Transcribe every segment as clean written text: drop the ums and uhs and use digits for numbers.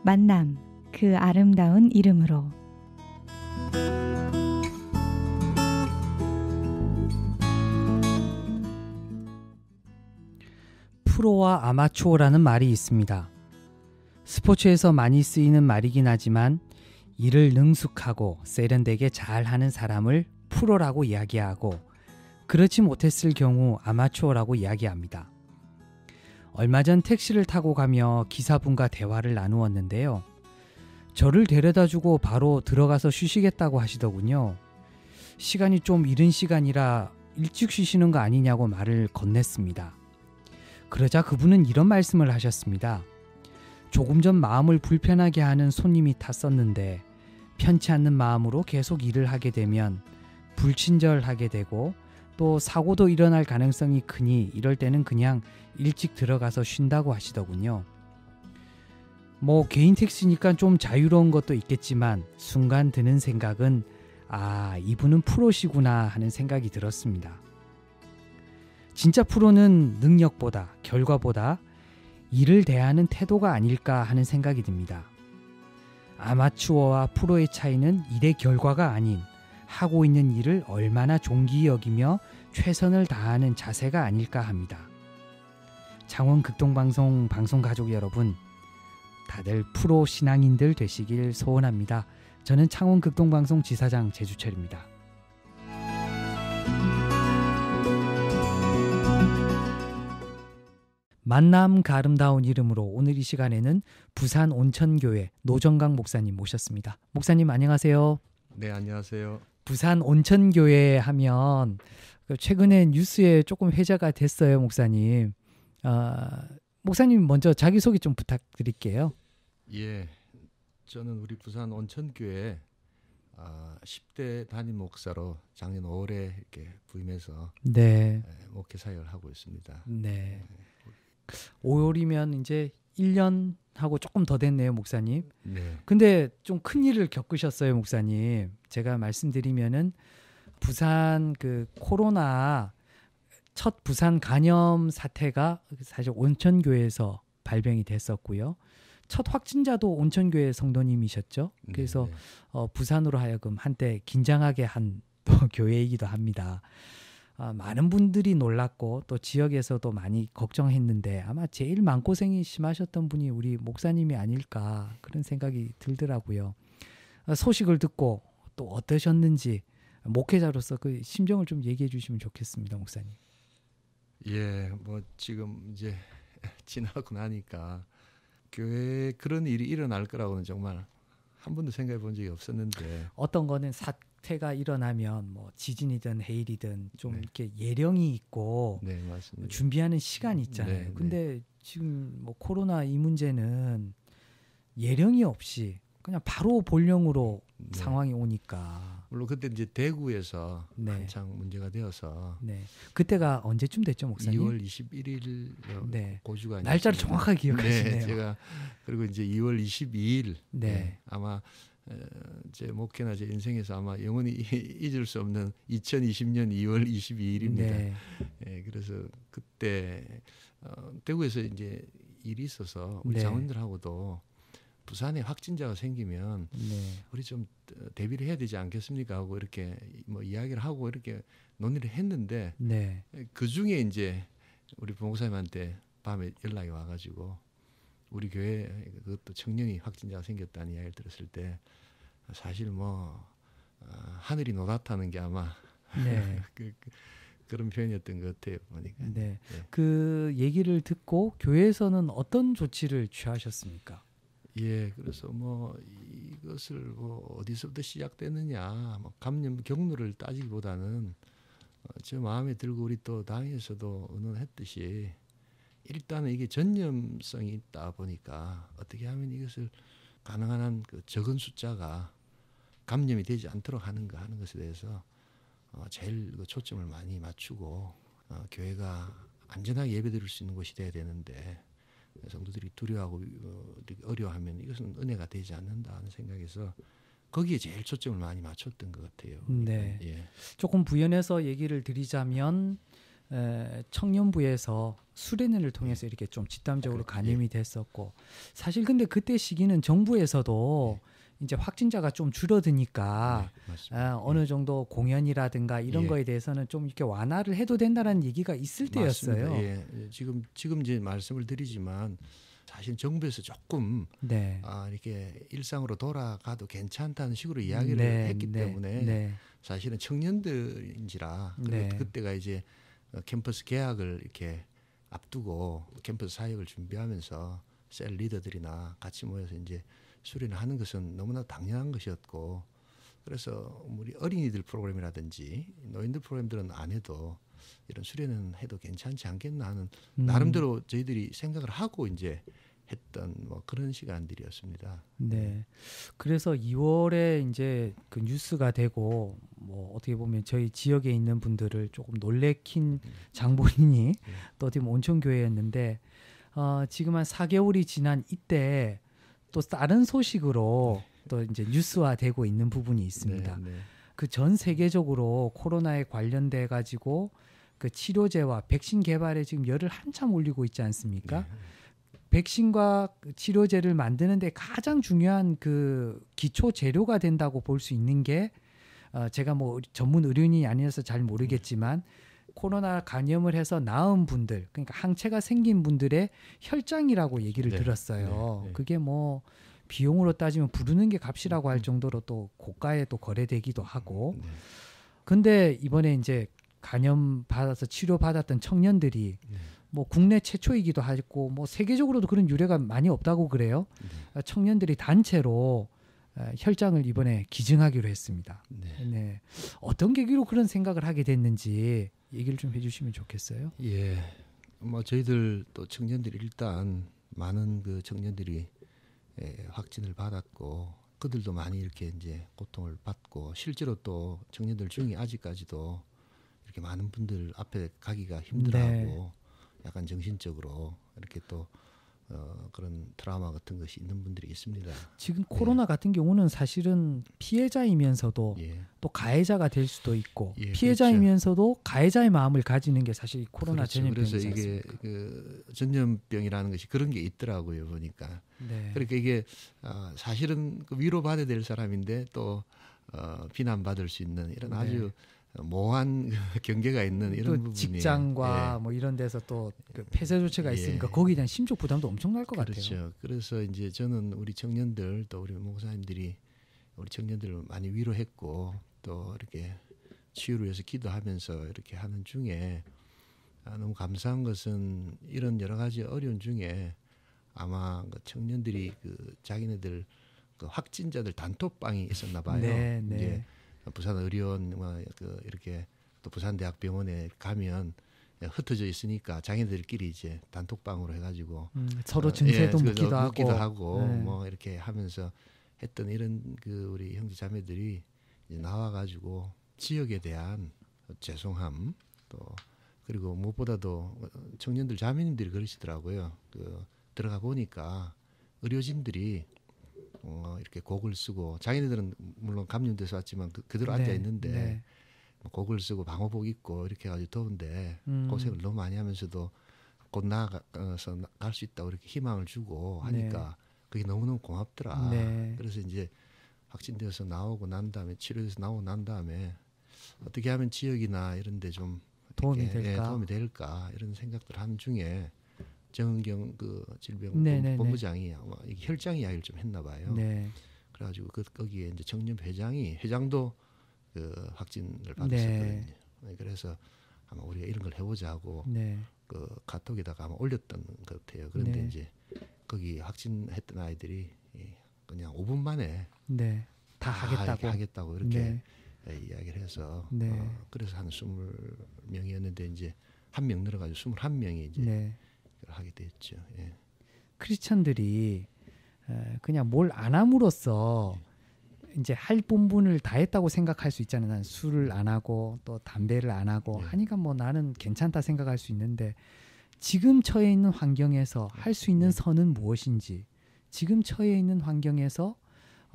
만남, 그 아름다운 이름으로. 프로와 아마추어라는 말이 있습니다. 스포츠에서 많이 쓰이는 말이긴 하지만 일을 능숙하고 세련되게 잘하는 사람을 프로라고 이야기하고 그렇지 못했을 경우 아마추어라고 이야기합니다. 얼마 전 택시를 타고 가며 기사분과 대화를 나누었는데요. 저를 데려다주고 바로 들어가서 쉬시겠다고 하시더군요. 시간이 좀 이른 시간이라 일찍 쉬시는 거 아니냐고 말을 건넸습니다. 그러자 그분은 이런 말씀을 하셨습니다. 조금 전 마음을 불편하게 하는 손님이 탔었는데 편치 않는 마음으로 계속 일을 하게 되면 불친절하게 되고 또 사고도 일어날 가능성이 크니 이럴 때는 그냥 일찍 들어가서 쉰다고 하시더군요. 뭐 개인 택시니까 좀 자유로운 것도 있겠지만 순간 드는 생각은 이분은 프로시구나 하는 생각이 들었습니다. 진짜 프로는 능력보다 결과보다 일을 대하는 태도가 아닐까 하는 생각이 듭니다. 아마추어와 프로의 차이는 일의 결과가 아닌 하고 있는 일을 얼마나 존귀히 여기며 최선을 다하는 자세가 아닐까 합니다. 창원 극동방송 방송가족 여러분, 다들 프로 신앙인들 되시길 소원합니다. 저는 창원 극동방송 지사장 제주철입니다. 만남 그 아름다운 이름으로 오늘 이 시간에는 부산 온천교회 노정강 목사님 모셨습니다. 목사님 안녕하세요. 네, 안녕하세요. 부산 온천교회 하면 최근에 뉴스에 조금 회자가 됐어요, 목사님. 목사님 먼저 자기소개 좀 부탁드릴게요. 예, 저는 우리 부산 온천교회 10대 담임 목사로 작년 5월에 이렇게 부임해서 목회 사역을 하고 있습니다. 네. 5월이면 이제 1년하고 조금 더 됐네요, 목사님. 네. 근데 좀 큰 일을 겪으셨어요, 목사님. 제가 말씀드리면은 부산 그 코로나 첫 부산 간염 사태가 사실 온천교회에서 발병이 됐었고요. 첫 확진자도 온천교회 성도님이셨죠. 그래서 부산으로 하여금 한때 긴장하게 한 또 교회이기도 합니다. 많은 분들이 놀랐고 또 지역에서도 많이 걱정했는데 아마 제일 마음고생이 심하셨던 분이 우리 목사님이 아닐까 그런 생각이 들더라고요. 소식을 듣고 또 어떠셨는지 목회자로서 그 심정을 좀 얘기해 주시면 좋겠습니다, 목사님. 예, 뭐 지금 이제 지나고 나니까 교회에 그런 일이 일어날 거라고는 정말 한 번도 생각해 본 적이 없었는데 어떤 거는 사태가 일어나면 뭐 지진이든 해일이든 좀 이렇게 예령이 있고 맞습니다. 준비하는 시간이 있잖아요. 근데 지금 뭐 코로나 이 문제는 예령이 없이 그냥 바로 본령으로 상황이 오니까. 물론 그때 이제 대구에서 한창 문제가 되어서 그때가 언제쯤 됐죠, 목사님? 2월 21일 고주가 날짜를 정확하게 기억하시네요. 제가 그리고 이제 2월 22일 아마 제 목회나 제 인생에서 아마 영원히 잊을 수 없는 2020년 2월 22일입니다. 그래서 그때 대구에서 이제 일이 있어서 우리 장원들하고도 부산에 확진자가 생기면 우리 좀 대비를 해야 되지 않겠습니까 하고 이렇게 뭐 이야기를 하고 이렇게 논의를 했는데 그 중에 이제 우리 부목사님한테 밤에 연락이 와가지고 우리 교회 그것도 청년이 확진자가 생겼다는 이야기를 들었을 때 사실 뭐 하늘이 노랗다는 게 아마 그런 표현이었던 것 같아요, 보니까. 그 얘기를 듣고 교회에서는 어떤 조치를 취하셨습니까? 예, 그래서 뭐 이것을 뭐 어디서부터 시작됐느냐, 뭐 감염 경로를 따지기보다는 제 마음에 들고 우리 또 당에서도 의논했듯이 일단은 이게 전염성이 있다 보니까 어떻게 하면 이것을 가능한 한 그 적은 숫자가 감염이 되지 않도록 하는가 하는 것에 대해서 제일 그 초점을 많이 맞추고 교회가 안전하게 예배드릴 수 있는 곳이 돼야 되는데 성도들이 두려워하고 어려워하면 이것은 은혜가 되지 않는다 하는 생각에서 거기에 제일 초점을 많이 맞췄던 것 같아요. 조금 부연해서 얘기를 드리자면 청년부에서 수련회를 통해서 이렇게 좀 집단적으로 감염이 됐었고 사실 근데 그때 시기는 정부에서도 이제 확진자가 좀 줄어드니까 어느 정도 공연이라든가 이런 거에 대해서는 좀 이렇게 완화를 해도 된다는 얘기가 있을 때였어요. 예. 지금 이제 말씀을 드리지만 사실 정부에서 조금 이렇게 일상으로 돌아가도 괜찮다는 식으로 이야기를 했기 때문에 사실은 청년들인지라 그때가 이제 캠퍼스 개학을 이렇게 앞두고 캠퍼스 사역을 준비하면서 셀 리더들이나 같이 모여서 이제 수련을 하는 것은 너무나 당연한 것이었고 그래서 우리 어린이들 프로그램이라든지 노인들 프로그램들은 안 해도 이런 수련은 해도 괜찮지 않겠나 하는 나름대로 저희들이 생각을 하고 이제 했던 뭐 그런 시간들이었습니다. 네. 그래서 2월에 이제 그 뉴스가 되고 뭐 어떻게 보면 저희 지역에 있는 분들을 조금 놀래킨 장본인이 또 어떻게 보면 온천교회였는데 지금 한 4개월이 지난 이때 또 다른 소식으로 또 이제 뉴스화되고 있는 부분이 있습니다. 그 전 세계적으로 코로나에 관련돼 가지고 그 치료제와 백신 개발에 지금 열을 한참 올리고 있지 않습니까? 백신과 치료제를 만드는데 가장 중요한 그 기초 재료가 된다고 볼 수 있는 게 제가 뭐 전문 의료인이 아니어서 잘 모르겠지만 코로나 감염을 해서 나은 분들, 그러니까 항체가 생긴 분들의 혈장이라고 얘기를 들었어요. 그게 뭐 비용으로 따지면 부르는 게 값이라고 할 정도로 또 고가에 또 거래되기도 하고. 근데 이번에 이제 감염 받아서 치료 받았던 청년들이 뭐 국내 최초이기도 하고 뭐 세계적으로도 그런 유례가 많이 없다고 그래요. 청년들이 단체로 혈장을 이번에 기증하기로 했습니다. 어떤 계기로 그런 생각을 하게 됐는지 얘기를 좀 해주시면 좋겠어요. 예, 뭐 저희들 또 청년들이 일단 많은 그 청년들이 확진을 받았고 그들도 많이 이렇게 이제 고통을 받고 실제로 또 청년들 중에 아직까지도 이렇게 많은 분들 앞에 가기가 힘들어하고 약간 정신적으로 이렇게 또 그런 트라우마 같은 것이 있는 분들이 있습니다. 지금 코로나 같은 경우는 사실은 피해자이면서도 또 가해자가 될 수도 있고 피해자이면서도 가해자의 마음을 가지는 게 사실 코로나 전염병이지 않습니까? 그래서 이게 그 전염병이라는 것이 그런 게 있더라고요 보니까. 그러니까 이게 사실은 그 위로받아야 될 사람인데 또 비난받을 수 있는 이런 아주 모호한 경계가 있는 이런 부분이 직장과 뭐 이런 데서 또 그 폐쇄 조치가 있으니까 거기에 대한 심적 부담도 엄청날 것 같아요. 그렇죠. 그래서 이제 저는 우리 청년들 또 우리 목사님들이 우리 청년들을 많이 위로했고 또 이렇게 치유를 위해서 기도하면서 이렇게 하는 중에 너무 감사한 것은 이런 여러 가지 어려운 중에 아마 그 청년들이 그 자기네들 그 확진자들 단톡방이 있었나 봐요. 이제 부산 의료원 그 이렇게 또 부산대학병원에 가면 흩어져 있으니까 자기네들끼리 이제 단톡방으로 해가지고 서로 증세도 묻기도 하고 뭐 이렇게 하면서 했던 이런 그 우리 형제자매들이 이제 나와가지고 지역에 대한 죄송함 또 그리고 무엇보다도 청년들 자매님들이 그러시더라고요. 그 들어가 보니까 의료진들이 이렇게 곡을 쓰고 자기네들은 물론 감염돼서 왔지만 그대로 앉아 있는데 곡을 쓰고 방호복 입고 이렇게 해가지고 더운데 고생을 너무 많이 하면서도 곧 나가서 갈 수 있다고 이렇게 희망을 주고 하니까 그게 너무너무 고맙더라. 그래서 이제 확진되어서 나오고 난 다음에 치료돼서 나오고 난 다음에 어떻게 하면 지역이나 이런 데 좀 도움이 될까 이런 생각들 하는 중에 정은경 그 질병 본부장이 아마 혈장 이야기를 좀 했나 봐요. 그래가지고 거기에 이제 청년 회장도 그 확진을 받았었거든요. 그래서 아마 우리가 이런 걸 해보자 하고 그 카톡에다가 아마 올렸던 것 같아요. 그런데 이제 거기 확진했던 아이들이 그냥 5분 만에 다 하겠다고 이렇게 이야기를 해서 그래서 한 20명이었는데 이제 한 명 늘어가지고 21명이 이제 하게 됐죠. 크리스천들이 그냥 뭘 안 함으로써 이제 할 본분을 다 했다고 생각할 수 있잖아요. 난 술을 안 하고 또 담배를 안 하고 하니까 뭐 나는 괜찮다 생각할 수 있는데 지금 처해 있는 환경에서 할 수 있는 선은 무엇인지 지금 처해 있는 환경에서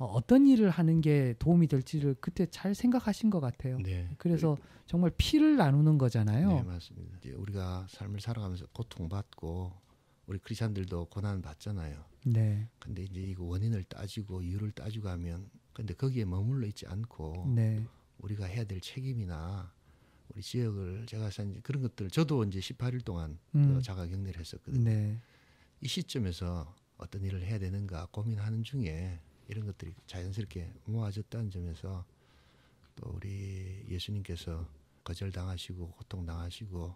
어떤 일을 하는 게 도움이 될지를 그때 잘 생각하신 것 같아요. 네. 그래서 정말 피를 나누는 거잖아요. 네, 맞습니다. 이제 우리가 삶을 살아가면서 고통받고 우리 크리스천들도 고난 받잖아요. 네. 근데 이제 이거 원인을 따지고 이유를 따지고 하면 근데 거기에 머물러 있지 않고 네. 우리가 해야 될 책임이나 우리 지역을 제가 이제 그런 것들 저도 이제 18일 동안 자가 격리를 했었거든요. 네. 이 시점에서 어떤 일을 해야 되는가 고민하는 중에 이런 것들이 자연스럽게 모아졌다는 점에서 또 우리 예수님께서 거절당하시고 고통당하시고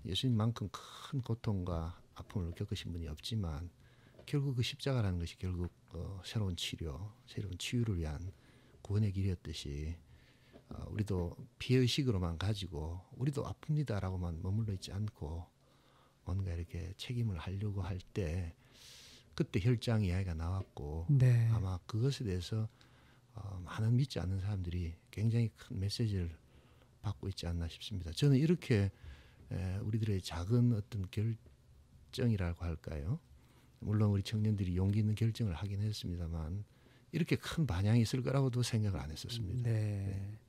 예수님만큼 큰 고통과 아픔을 겪으신 분이 없지만 결국 그 십자가라는 것이 결국 새로운 치료, 새로운 치유를 위한 구원의 길이었듯이 우리도 피해의식으로만 가지고 우리도 아픕니다라고만 머물러 있지 않고 뭔가 이렇게 책임을 하려고 할 때 그때 혈장 이야기가 나왔고 네. 아마 그것에 대해서 많은 믿지 않는 사람들이 굉장히 큰 메시지를 받고 있지 않나 싶습니다. 저는 이렇게 우리들의 작은 어떤 결정이라고 할까요? 물론 우리 청년들이 용기 있는 결정을 하긴 했습니다만 이렇게 큰 반향이 있을 거라고도 생각을 안 했었습니다. 네.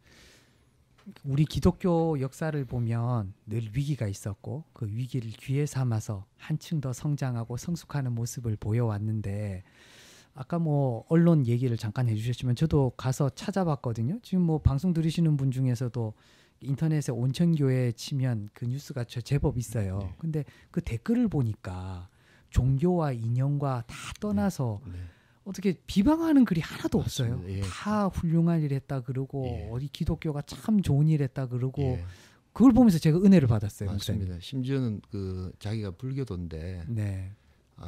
우리 기독교 역사를 보면 늘 위기가 있었고 그 위기를 기회 삼아서 한층 더 성장하고 성숙하는 모습을 보여왔는데 아까 뭐 언론 얘기를 잠깐 해주셨지만 저도 가서 찾아봤거든요. 지금 뭐 방송 들으시는 분 중에서도 인터넷에 온천교회 치면 그 뉴스가 제법 있어요. 네. 근데 그 댓글을 보니까 종교와 인연과 다 떠나서 네. 어떻게 비방하는 글이 하나도 맞습니다. 없어요. 예. 다 훌륭한 일 했다 그러고 예. 어디 기독교가 참 좋은 일 했다 그러고 예. 그걸 보면서 제가 은혜를 받았어요. 맞습니다. 목사님. 심지어는 그 자기가 불교도인데 네.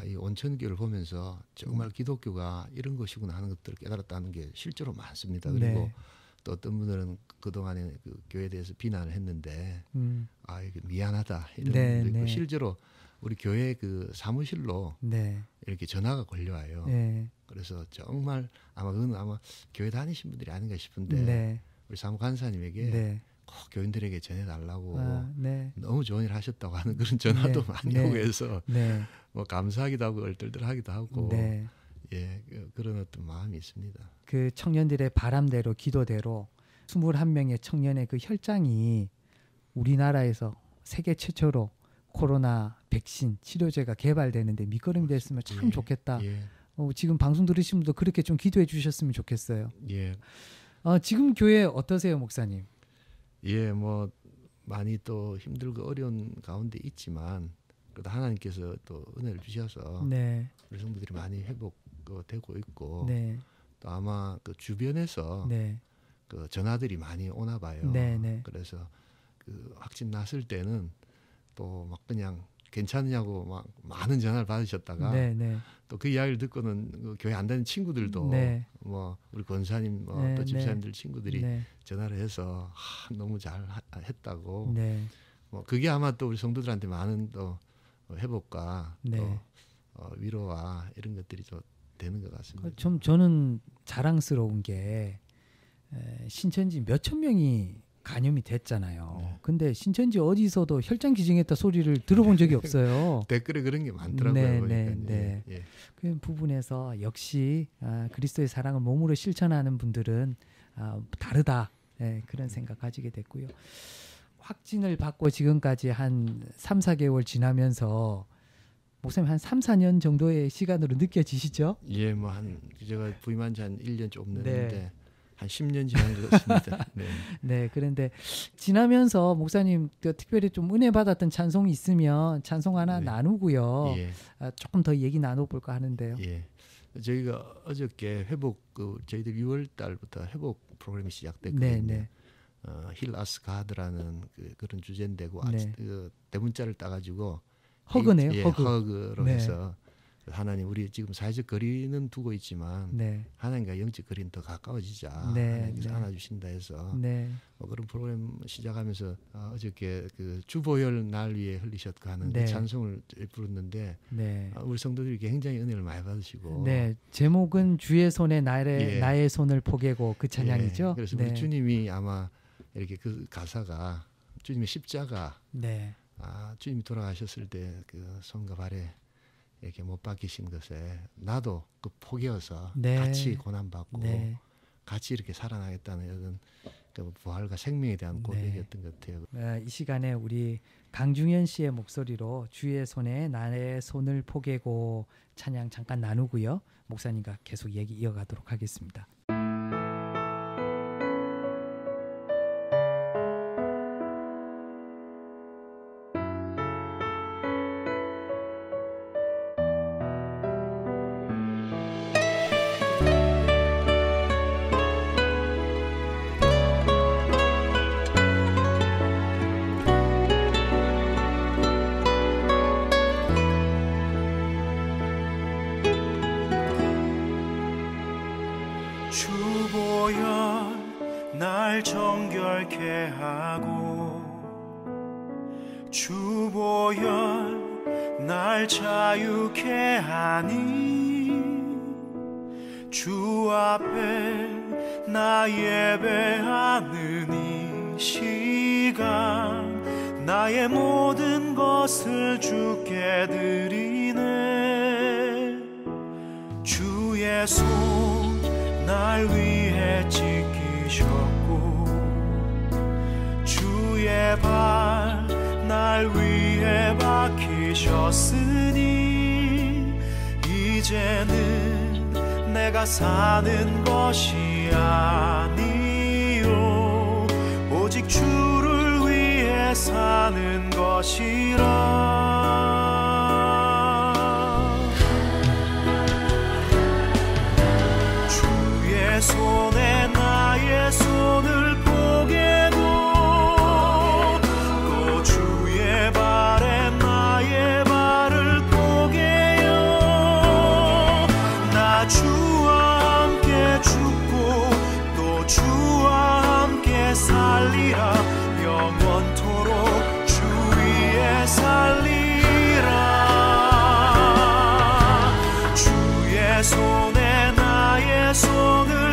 이 온천교를 보면서 정말 기독교가 이런 것이구나 하는 것들을 깨달았다는 게 실제로 많습니다. 그리고 네. 또 어떤 분들은 그동안에 그 교회에 대해서 비난을 했는데 이게 미안하다 이런 네, 분도 있고 네. 실제로 우리 교회 그 사무실로 네. 이렇게 전화가 걸려와요. 네. 그래서 정말 그건 아마 교회 다니신 분들이 아닌가 싶은데 네. 우리 사무 간사님에게 네. 꼭 교인들에게 전해달라고 네. 너무 좋은 일 하셨다고 하는 그런 전화도 네. 많이 네. 오고 해서 네. 뭐 감사하기도 하고 얼떨떨하기도 하고 네. 예 그런 어떤 마음이 있습니다. 그 청년들의 바람대로 기도대로 21명의 청년의 그 혈장이 우리나라에서 세계 최초로 코로나 백신 치료제가 개발되는데 밑거름이 됐으면 참 예. 좋겠다. 예. 지금 방송 들으신 분도 그렇게 좀 기도해 주셨으면 좋겠어요. 예. 지금 교회 어떠세요, 목사님? 예, 뭐 많이 또 힘들고 어려운 가운데 있지만 그래도 하나님께서 또 은혜를 주셔서 네. 우리 성도들이 많이 회복되고 있고 네. 또 아마 그 주변에서 네. 그 전화들이 많이 오나 봐요. 네, 네. 그래서 그 확진 났을 때는 또 막 그냥 괜찮냐고 막 많은 전화를 받으셨다가 네, 네. 또 그 이야기를 듣고는 그 교회 안 다니는 친구들도 네. 뭐 우리 권사님 네, 또 집사님들 친구들이 네. 전화를 해서 너무 잘 했다고 네. 뭐 그게 아마 또 우리 성도들한테 많은 또 회복과 네. 또 위로와 이런 것들이 좀 되는 것 같습니다. 좀 저는 자랑스러운 게 신천지 몇천 명이 감염이 됐잖아요. 네. 근데 신천지 어디서도 혈장 기증했다 소리를 들어본 적이 없어요. 댓글에 그런 게 많더라고요. 네, 보니까. 네. 예. 그 부분에서 역시 그리스도의 사랑을 몸으로 실천하는 분들은 다르다. 그런 생각 가지게 됐고요. 확진을 받고 지금까지 한 3, 4개월 지나면서 목사님 한 3, 4년 정도의 시간으로 느껴지시죠? 예, 뭐 제가 부임한 지 한 1년 좀 넘는데 네. 한 10년 지난 것 같습니다. 네. 네, 그런데 지나면서 목사님 특별히 좀 은혜 받았던 찬송이 있으면 찬송 하나 네. 나누고요. 예. 조금 더 얘기 나눠볼까 하는데요. 예. 저희가 어저께 저희들 6월 달부터 회복 프로그램이 시작됐거든요. 네, 네. 힐 아스 가드라는 그런 주제인데고 네. 그 대문자를 따가지고 허그네요. 예, 허그. 허그로 네. 해서 하나님 우리 지금 사회적 거리는 두고 있지만 네. 하나님과 영적 거리는 더 가까워지자. 네, 하나님께서 네. 안아주신다 해서 네. 그런 프로그램 시작하면서 어저께 그 주보혈 날 위에 흘리셨고 하는 네. 그 찬송을 부르는데 네. 우리 성도들이 굉장히 은혜를 많이 받으시고 네. 제목은 주의 손에 예. 나의 손을 포개고 그 찬양이죠. 예, 그래서 네. 우리 주님이 아마 이렇게 그 가사가 주님의 십자가 네. 주님이 돌아가셨을 때 그 손과 발에 이렇게 못 박히신 것에 나도 그 포기해서 네. 같이 고난받고 네. 같이 이렇게 살아나겠다는 이런 그 부활과 생명에 대한 고백이었던 것 같아요. 이 시간에 우리 강중현 씨의 목소리로 주의 손에 나의 손을 포개고 찬양 잠깐 나누고요. 목사님과 계속 얘기 이어가도록 하겠습니다. 주보혈 날 정결케 하고 주보혈 날 자유케 하니 주 앞에 나 예배하는 이 시간 나의 모든 것을 주께 드리네. 주의 손 날 위해 지키셨고 주의 발 날 위해 박히셨으니 이제는 내가 사는 것이 아니요 오직 주를 위해 사는 것이라. 손에 나의 손을 포개고 또 주의 발에 나의 발을 포개요. 나 주와 함께 죽고 또 주와 함께 살리라. 영원토록 주 위에 살리라. 주의 손에 나의 손을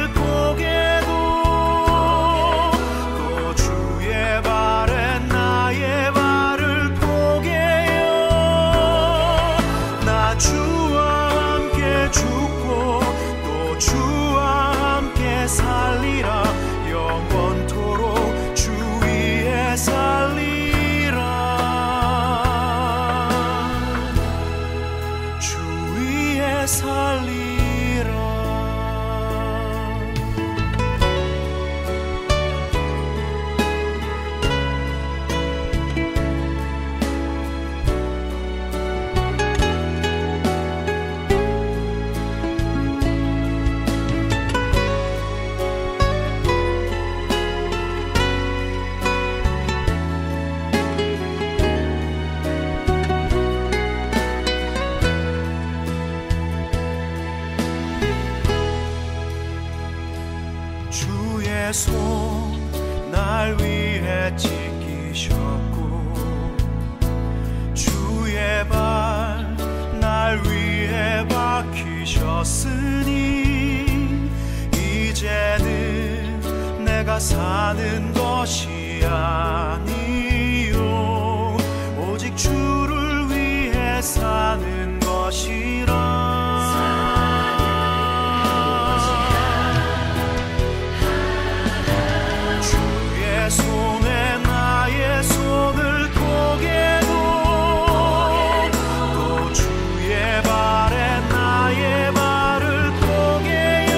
살리라. 영원토록 주 위에 살리라. 주 위에 살리라. 주의 손 날 위해 지키셨고 주의 발 날 위해 박히셨으니 이제는 내가 사는 것이 아니요 오직 주를 위해 사는 것이라. 손에 나의 손을 포개고 또 주의 발에 나의 발을 포개요.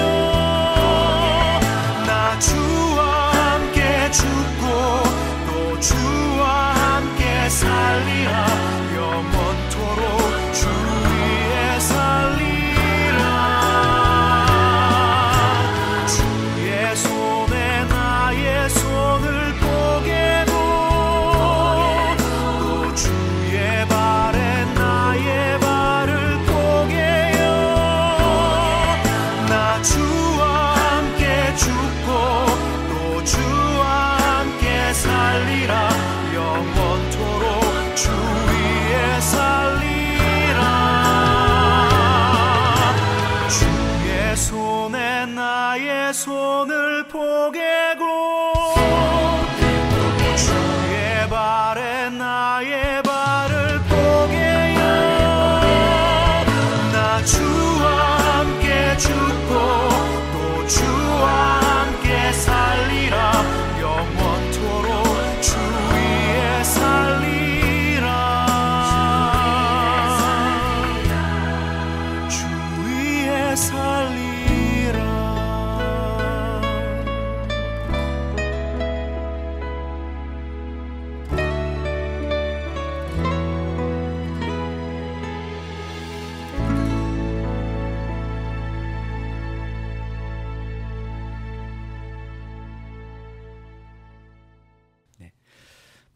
나 주와 함께 죽고 또 주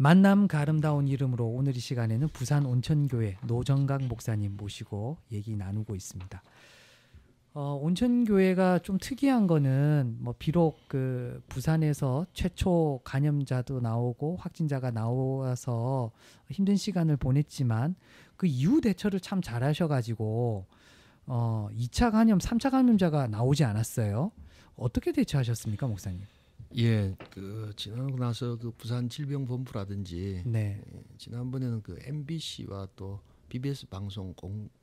만남 그 아름다운 이름으로 오늘 이 시간에는 부산 온천교회 노정각 목사님 모시고 얘기 나누고 있습니다. 온천교회가 좀 특이한 거는 뭐 비록 그 부산에서 최초 감염자도 나오고 확진자가 나와서 힘든 시간을 보냈지만 그 이후 대처를 참 잘하셔가지고 2차 감염, 3차 감염자가 나오지 않았어요. 어떻게 대처하셨습니까, 목사님? 예, 그 지나고 나서 그 부산 질병본부라든지 네. 지난번에는 그 MBC와 또 BBS 방송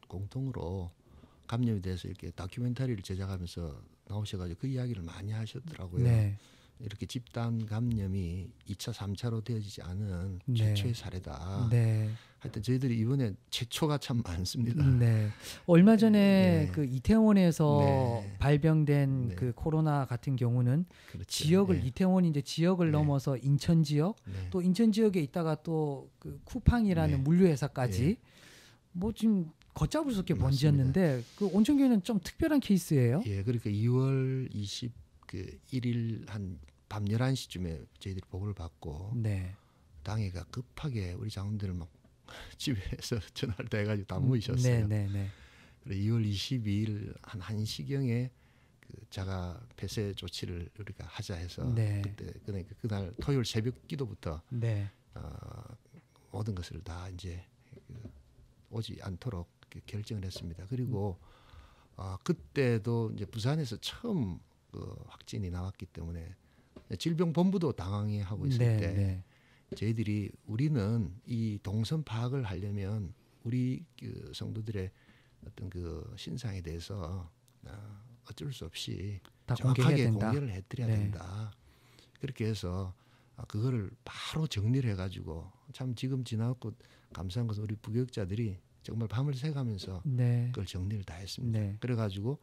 공통으로 감염에 대해서 이렇게 다큐멘터리를 제작하면서 나오셔가지고 그 이야기를 많이 하셨더라고요. 네. 이렇게 집단 감염이 2차, 3차로 되어지지 않은 네. 최초의 사례다. 네. 하여튼 저희들이 이번에 최초가 참 많습니다. 네. 얼마 전에 네. 그 이태원에서 네. 발병된 네. 그 코로나 같은 경우는 그렇죠. 지역을 네. 이태원이 이제 지역을 네. 넘어서 인천 지역 네. 또 인천 지역에 있다가 또 그 쿠팡이라는 네. 물류회사까지 네. 뭐 지금 걷잡을 수 없게 맞습니다. 번지었는데 그 온천교회는 좀 특별한 케이스예요. 예, 그러니까 2월 21일 한 밤 11시쯤에 저희들이 보고를 받고 네. 당회가 급하게 우리 장로들을 막 집에서 전화를 다 해가지고 다 모이셨어요. 네, 네, 네. 그래서 2월 22일 한 1시경에 그 자가 폐쇄 조치를 우리가 하자 해서 네. 그때 그러니까 그날 토요일 새벽 기도부터 네. 모든 것을 다 이제 오지 않도록 결정을 했습니다. 그리고 그때도 이제 부산에서 처음 그 확진이 나왔기 때문에 질병본부도 당황해하고 있을 네, 때 네. 저희들이 우리는 이 동선 파악을 하려면 우리 그 성도들의 어떤 그 신상에 대해서 어쩔 수 없이 다 정확하게 공개해야 된다. 공개를 해드려야 네. 된다. 그렇게 해서 그거를 바로 정리를 해가지고 참 지금 지나고 감사한 것은 우리 부교육자들이 정말 밤을 새가면서 네. 그걸 정리를 다 했습니다. 네. 그래가지고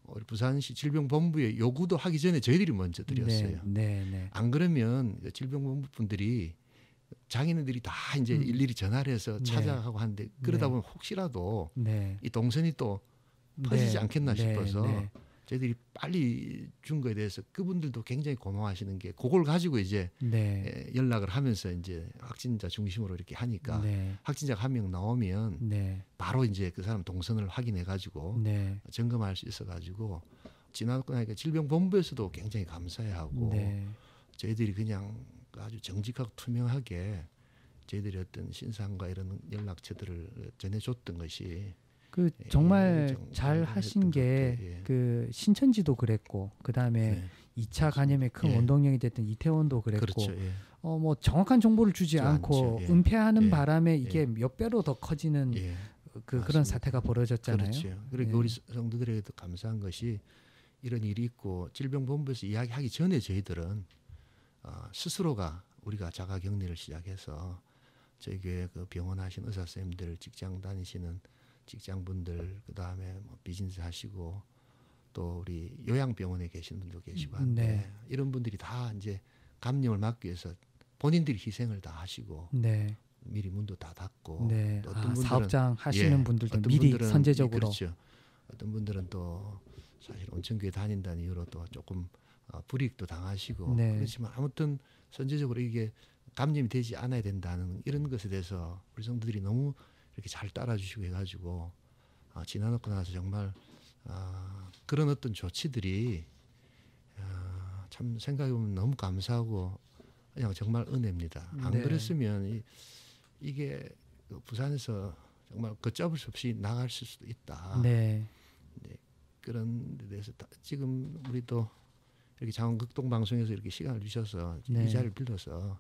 우리 부산시 질병본부에 요구도 하기 전에 저희들이 먼저 드렸어요. 네, 네. 안 그러면 질병본부 분들이 자기네들이 다 이제 일일이 전화를 해서 네. 찾아가고 하는데 그러다 네. 보면 혹시라도 네. 이 동선이 또 퍼지지 네. 않겠나 네. 싶어서 네. 저희들이 빨리 준 거에 대해서 그분들도 굉장히 고마워하시는 게 그걸 가지고 이제 네. 연락을 하면서 이제 확진자 중심으로 이렇게 하니까 네. 확진자가 한 명 나오면 네. 바로 이제 그 사람 동선을 확인해 가지고 네. 점검할 수 있어 가지고 지나고 나니까 질병본부에서도 굉장히 감사해하고 네. 저희들이 그냥 아주 정직하고 투명하게 저희들이 어떤 신상과 이런 연락처들을 전해줬던 것이 그 정말 좀 잘 하신 했던 것 게 같아요. 예. 그 신천지도 그랬고 그다음에 네. 2차 감염에 큰 예. 원동력이 됐던 이태원도 그랬고 그렇죠. 예. 뭐 정확한 정보를 주지 않고 않죠. 예. 은폐하는 예. 바람에 이게 예. 몇 배로 더 커지는 예. 그런 맞습니다. 사태가 벌어졌잖아요. 그렇죠. 그러니까 예. 우리 성도들에게도 감사한 것이 이런 일이 있고 질병본부에서 이야기하기 전에 저희들은 스스로가 우리가 자가격리를 시작해서 저희 교회 그 병원 하신 의사 선생님들, 직장 다니시는 직장분들, 그 다음에 뭐 비즈니스 하시고 또 우리 요양병원에 계신 분도 계시고 한데 네. 이런 분들이 다 이제 감염을 막기 위해서 본인들이 희생을 다 하시고 네. 미리 문도 다 닫고 네. 또 어떤 분들은 사업장 하시는 예, 분들도 어떤 미리 분들은 선제적으로 그렇죠. 어떤 분들은 또 사실 온천교회 다닌다는 이유로 또 조금 불이익도 당하시고 네. 그렇지만 아무튼 선제적으로 이게 감염이 되지 않아야 된다는 이런 것에 대해서 우리 성도들이 너무 이렇게 잘 따라주시고 해가지고 지나놓고 나서 정말 그런 어떤 조치들이 참 생각해보면 너무 감사하고 그냥 정말 은혜입니다. 안 네. 그랬으면 이게 부산에서 정말 걷잡을 수 없이 나갈 수도 있다. 네. 그런 데 대해서 지금 우리 또 이렇게 장원극동 방송에서 이렇게 시간을 주셔서 네. 이 자리를 빌려서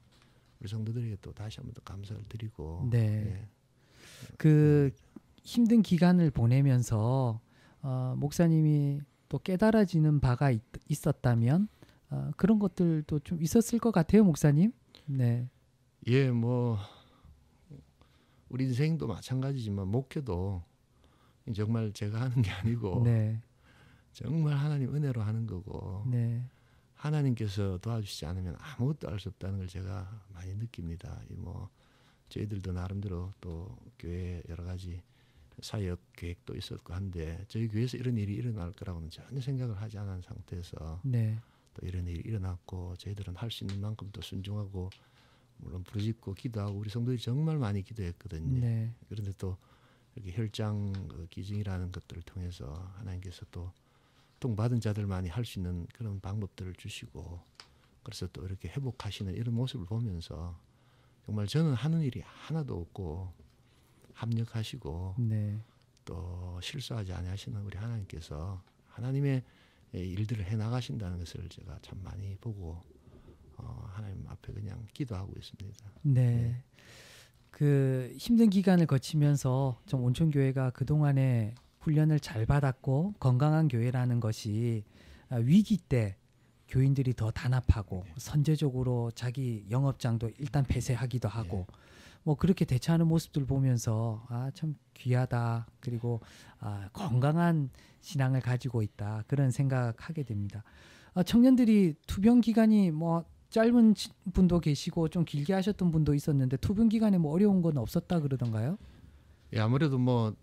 우리 성도들에게 또 다시 한번 더 감사를 드리고 네. 예. 그 힘든 기간을 보내면서 목사님이 또 깨달아지는 바가 있었다면 그런 것들도 좀 있었을 것 같아요, 목사님. 네. 예, 뭐 우리 인생도 마찬가지지만 목회도 정말 제가 하는 게 아니고 네. 정말 하나님 은혜로 하는 거고 네. 하나님께서 도와주시지 않으면 아무것도 할 수 없다는 걸 제가 많이 느낍니다. 뭐 저희들도 나름대로 또 교회 여러 가지 사역 계획도 있었고 한데 저희 교회에서 이런 일이 일어날 거라고는 전혀 생각을 하지 않은 상태에서 네. 또 이런 일이 일어났고 저희들은 할 수 있는 만큼 또 순종하고 물론 부르짖고 기도하고 우리 성도들이 정말 많이 기도했거든요. 네. 그런데 또 이렇게 혈장 기증이라는 것들을 통해서 하나님께서 또 고통받은 자들만이 할 수 있는 그런 방법들을 주시고 그래서 또 이렇게 회복하시는 이런 모습을 보면서 정말 저는 하는 일이 하나도 없고 합력하시고 네. 또 실수하지 아니하시는 우리 하나님께서 하나님의 일들을 해나가신다는 것을 제가 참 많이 보고 하나님 앞에 그냥 기도하고 있습니다. 네. 그 힘든 기간을 거치면서 좀 온천교회가 그동안에 훈련을 잘 받았고 건강한 교회라는 것이 위기 때 교인들이 더 단합하고 선제적으로 자기 영업장도 일단 폐쇄하기도 하고 뭐 그렇게 대처하는 모습들 보면서 참 귀하다. 그리고 건강한 신앙을 가지고 있다. 그런 생각하게 됩니다. 청년들이 투병 기간이 뭐 짧은 분도 계시고 좀 길게 하셨던 분도 있었는데 투병 기간에 뭐 어려운 건 없었다 그러던가요? 예, 아무래도 뭐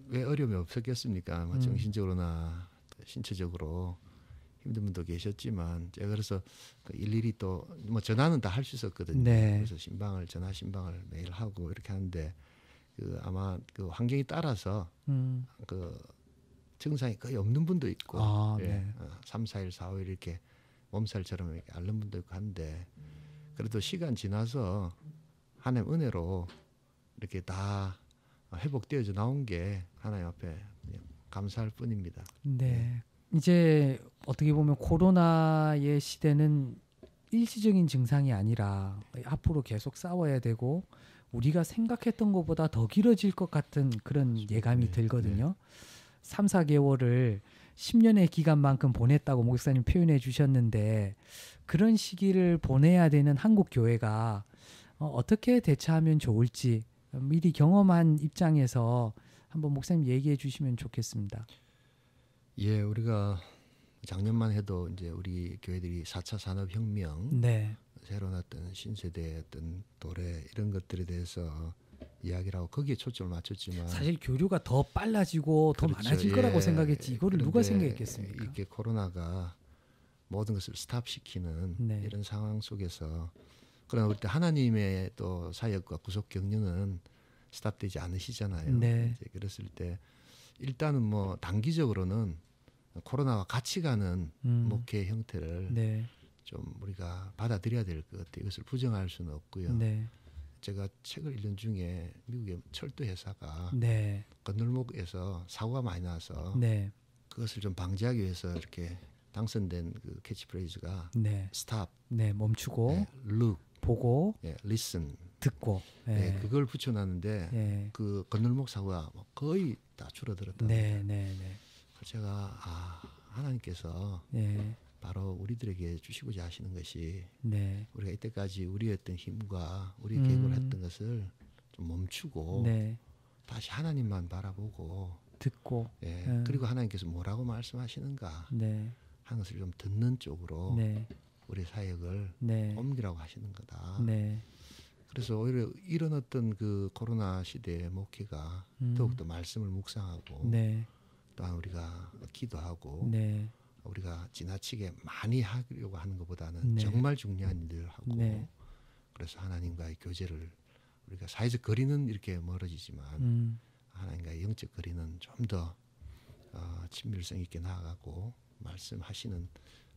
왜 어려움이 없었겠습니까? 뭐 정신적으로나 신체적으로 힘든 분도 계셨지만 제가 그래서 일일이 또 뭐 전화는 다 할 수 있었거든요. 네. 그래서 전화 신방을 매일 하고 이렇게 하는데 그 아마 그 환경에 따라서 그 증상이 거의 없는 분도 있고 네. 3, 4일, 4일 이렇게 몸살처럼 이렇게 앓는 분도 있고 한데 그래도 시간 지나서 하나님 은혜로 이렇게 다 회복되어져 나온 게 하나님 앞에 그냥 감사할 뿐입니다. 네. 이제 어떻게 보면 코로나의 시대는 일시적인 증상이 아니라 앞으로 계속 싸워야 되고 우리가 생각했던 것보다 더 길어질 것 같은 그런 예감이 들거든요. 3, 4개월을 10년의 기간만큼 보냈다고 목사님 표현해 주셨는데 그런 시기를 보내야 되는 한국 교회가 어떻게 대처하면 좋을지 미리 경험한 입장에서 한번 목사님 얘기해 주시면 좋겠습니다. 예, 우리가 작년만 해도 이제 우리 교회들이 4차 산업혁명, 네. 새로 났던 신세대의 어떤 도래 이런 것들에 대해서 이야기를 하고 거기에 초점을 맞췄지만 사실 교류가 더 빨라지고 더 그렇죠. 많아질 거라고 생각했지 이거를 누가 생각했겠습니까? 이렇게 코로나가 모든 것을 스탑시키는 이런 상황 속에서 그러나 우리 때 하나님의 또 사역과 구속 경륜은 스탑되지 않으시잖아요. 네. 이제 그랬을 때 일단은 뭐 단기적으로는 코로나와 같이 가는 목회 형태를 좀 우리가 받아들여야 될 것 같아요. 이것을 부정할 수는 없고요. 제가 책을 읽는 중에 미국의 철도 회사가 건널목에서 사고가 많이 나서 그것을 좀 방지하기 위해서 이렇게 당선된 그 캐치프레이즈가 스탑, 멈추고, look, 보고, listen, 듣고, 그걸 붙여놨는데 그 건널목 사고가 거의 다 줄어들었다. 제가 하나님께서 바로 우리들에게 주시고자 하시는 것이 우리가 이때까지 우리의 어떤 힘과 우리의 계획을 했던 것을 좀 멈추고 다시 하나님만 바라보고 듣고 그리고 하나님께서 뭐라고 말씀하시는가 하는 것을 좀 듣는 쪽으로 우리 사역을 옮기라고 하시는 거다. 그래서 오히려 이런 어떤 그 코로나 시대의 목회가 더욱더 말씀을 묵상하고 또한 우리가 기도하고 우리가 지나치게 많이 하려고 하는 것보다는 정말 중요한 일을 하고 그래서 하나님과의 교제를 우리가 사회적 거리는 이렇게 멀어지지만 하나님과의 영적 거리는 좀 더 친밀성 있게 나아가고 말씀하시는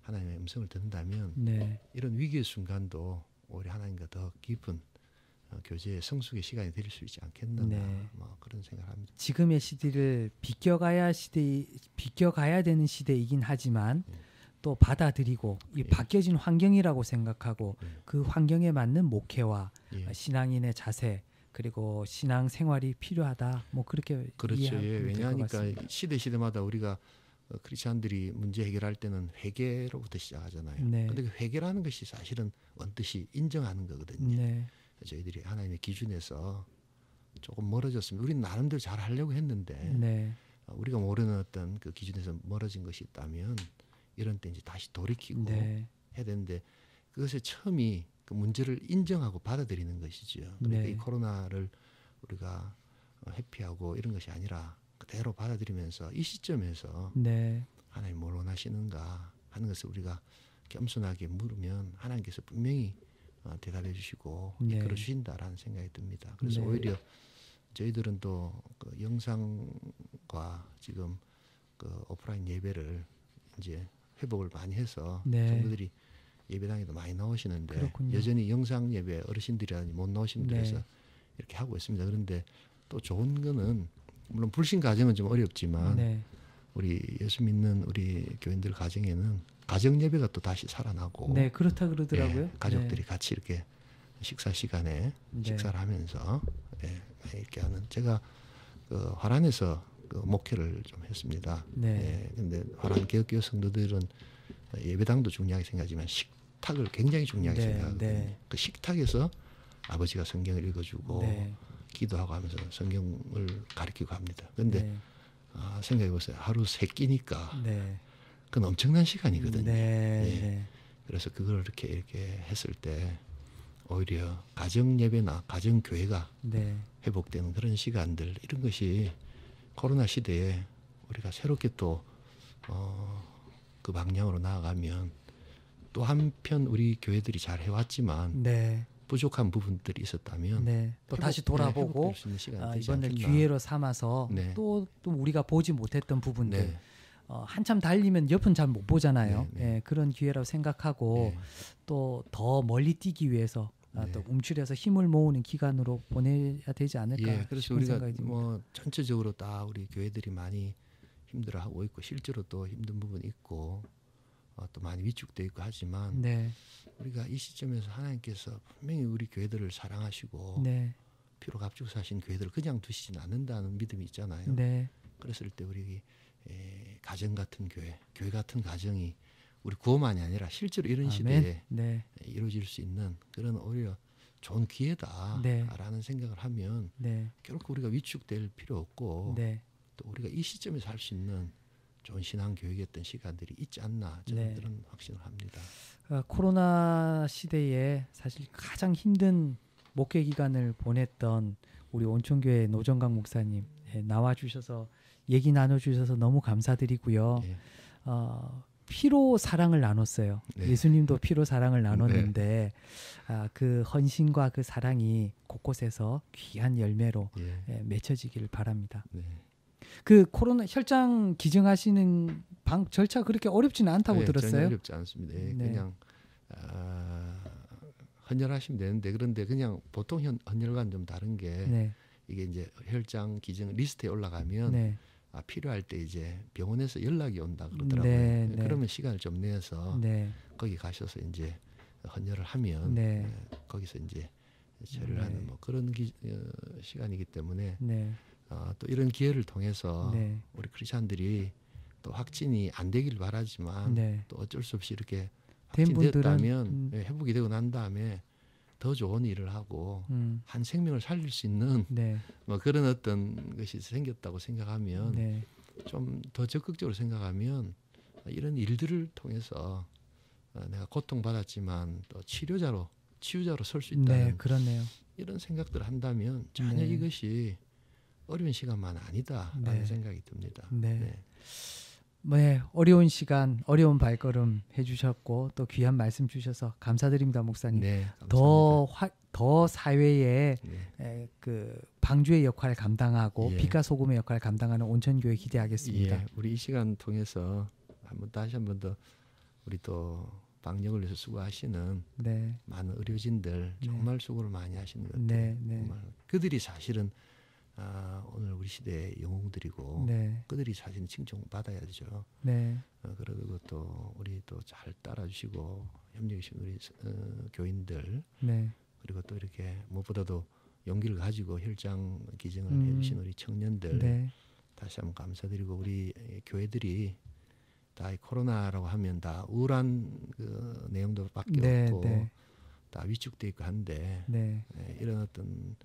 하나님의 음성을 듣는다면 이런 위기의 순간도 오히려 하나님과 더 깊은 교제의 성숙의 시간이 될 수 있지 않겠는가 뭐 그런 생각을 합니다. 지금의 시대를 비껴가야 되는 시대이긴 하지만 또 받아들이고 이 바뀌어진 환경이라고 생각하고 그 환경에 맞는 목회와 신앙인의 자세 그리고 신앙 생활이 필요하다. 뭐 그렇게 그렇죠. 왜냐하니까 시대마다 우리가 크리스찬들이 문제 해결할 때는 회개로부터 시작하잖아요. 그런데 그 회개라는 것이 사실은 원뜻이 인정하는 거거든요. 저희들이 하나님의 기준에서 조금 멀어졌으면 우리는 나름대로 잘 하려고 했는데 우리가 모르는 어떤 그 기준에서 멀어진 것이 있다면 이런 때 이제 다시 돌이키고 해야 되는데 그것의 처음이 그 문제를 인정하고 받아들이는 것이죠. 그러니까 이 코로나를 우리가 회피하고 이런 것이 아니라 그대로 받아들이면서 이 시점에서 하나님 뭘 원하시는가 하는 것을 우리가 겸손하게 물으면 하나님께서 분명히 대답해 주시고 네. 이끌어 주신다라는 생각이 듭니다. 그래서 네. 오히려 저희들은 또 그 영상과 지금 그 오프라인 예배를 이제 회복을 많이 해서 네. 성도들이 예배당에도 많이 나오시는데 그렇군요. 여전히 영상 예배 어르신들이라든지 못 나오신 분들에서 네. 이렇게 하고 있습니다. 그런데 또 좋은 거는 물론 불신 가정은 좀 어렵지만 네. 우리 예수 믿는 우리 교인들 가정에는 가정 예배가 또 다시 살아나고 네, 그렇다 그러더라고요. 예, 가족들이 같이 이렇게 식사 시간에 네. 식사를 하면서 예, 이렇게 하는 제가 그 화란에서 그 목회를 좀 했습니다. 네. 예, 근데 화란 개혁교회 성도들은 예배당도 중요하게 생각하지만 식탁을 굉장히 중요하게 네, 생각하거든요. 네. 그 식탁에서 아버지가 성경을 읽어주고 네. 기도하고 하면서 성경을 가르치고 합니다. 그런데 네. 생각해 보세요. 하루 3끼니까 네. 그건 엄청난 시간이거든요. 네. 예. 네. 그래서 그걸 이렇게 했을 때 오히려 가정 예배나 가정 교회가 네. 회복되는 그런 시간들 이런 것이 코로나 시대에 우리가 새롭게 또 그 방향으로 나아가면 또 한편 우리 교회들이 잘 해왔지만 네. 부족한 부분들이 있었다면 네. 또 다시 돌아보고 회복될 수 있는 시간이 되지 이번에 않겠나. 기회로 삼아서 네. 또 우리가 보지 못했던 부분들 네. 한참 달리면 옆은 잘 못 보잖아요. 네, 네. 예, 그런 기회라고 생각하고 네. 또 더 멀리 뛰기 위해서 네. 또 움츠려서 힘을 모으는 기간으로 보내야 되지 않을까 예, 그래서 싶은 우리가 생각이 듭니다. 뭐 전체적으로 다 우리 교회들이 많이 힘들어하고 있고 실제로 또 힘든 부분이 있고 또 많이 위축돼 있고 하지만 네, 우리가 이 시점에서 하나님께서 분명히 우리 교회들을 사랑하시고 네, 피로 값주고 사신 교회들을 그냥 두시진 않는다는 믿음이 있잖아요. 네, 그랬을 때 우리 가정 같은 교회 같은 가정이 우리 구호만이 아니라 실제로 이런 아멘. 시대에 네, 이루어질 수 있는 그런 오히려 좋은 기회다라는 네. 생각을 하면 네, 결코 우리가 위축될 필요 없고 네, 또 우리가 이 시점에서 할 수 있는 좋은 신앙 교육이었던 시간들이 있지 않나 저는 네. 그런 확신을 합니다. 코로나 시대에 사실 가장 힘든 목회 기간을 보냈던 우리 온천교회 노정강 목사님 나와 주셔서 얘기 나눠 주셔서 너무 감사드리고요. 예. 피로 사랑을 나눴어요. 네. 예수님도 피로 사랑을 나눴는데 그 헌신과 그 사랑이 곳곳에서 귀한 열매로 예. 맺혀지기를 바랍니다. 네. 그 코로나 혈장 기증하시는 절차 그렇게 어렵지는 않다고 네, 들었어요. 전혀 어렵지 않습니다. 예, 네. 그냥 헌혈하시면 되는데 그런데 그냥 보통 헌혈과는 좀 다른 게 네, 이게 이제 혈장 기증 리스트에 올라가면 네, 필요할 때 이제 병원에서 연락이 온다 그러더라고요. 네, 네. 그러면 시간을 좀 내서 네, 거기 가셔서 이제 헌혈을 하면 네. 거기서 이제 처리를 네. 하는 뭐 그런 시간이기 때문에 네, 또 이런 기회를 통해서 네, 우리 크리스찬들이 또 확진이 안 되길 바라지만 네. 또 어쩔 수 없이 이렇게 된 확진되었다면 분들은, 회복이 되고 난 다음에 더 좋은 일을 하고 한 생명을 살릴 수 있는 네, 뭐 그런 어떤 것이 생겼다고 생각하면 네, 좀 더 적극적으로 생각하면 이런 일들을 통해서 내가 고통받았지만 또 치유자로 설 수 있다는 네, 그렇네요. 이런 생각들을 한다면 전혀 네. 이것이 어려운 시간만 아니다라는 네. 생각이 듭니다. 네. 네, 어려운 시간, 어려운 발걸음 해주셨고 또 귀한 말씀 주셔서 감사드립니다, 목사님. 네, 감사합니다. 더 사회에 네. 그 방주의 역할을 감당하고 예. 빛과 소금의 역할을 감당하는 온천교회 기대하겠습니다. 예, 우리 이 시간 통해서 다시 한 번 더 우리 또 방역을 위해서 수고하시는 네, 많은 의료진들 정말 수고를 많이 하시는 것 같아요. 네, 네, 정말 그들이 사실은 오늘 우리 시대의 영웅들이고 네, 그들이 사실은 칭송받아야 되죠. 네, 그리고 또 우리 또 잘 따라주시고 협력해주신 우리 교인들 네, 그리고 또 이렇게 무엇보다도 용기를 가지고 혈장 기증을 해주신 우리 청년들 네, 다시 한번 감사드리고 우리 교회들이 다 이 코로나라고 하면 다 우울한 그 내용들밖에 네, 없고 네. 다 위축돼 있고 한데 네, 이런 어떤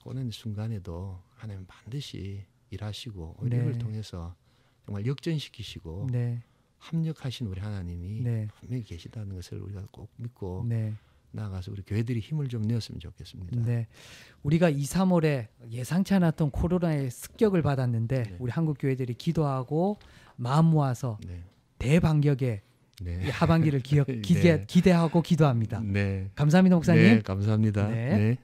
고난 순간에도 하나님 반드시 일하시고 오히려 네. 이걸 통해서 정말 역전시키시고 네, 합력하신 우리 하나님이 네. 분명히 계시다는 것을 우리가 꼭 믿고 네. 나아가서 우리 교회들이 힘을 좀 내었으면 좋겠습니다. 네, 우리가 2, 3월에 예상치 않았던 코로나의 습격을 받았는데 네. 우리 한국 교회들이 기도하고 마음 모아서 네. 대방역에 네. 하반기를 기대하고 기도합니다. 네. 감사합니다, 목사님. 네, 감사합니다. 네. 네.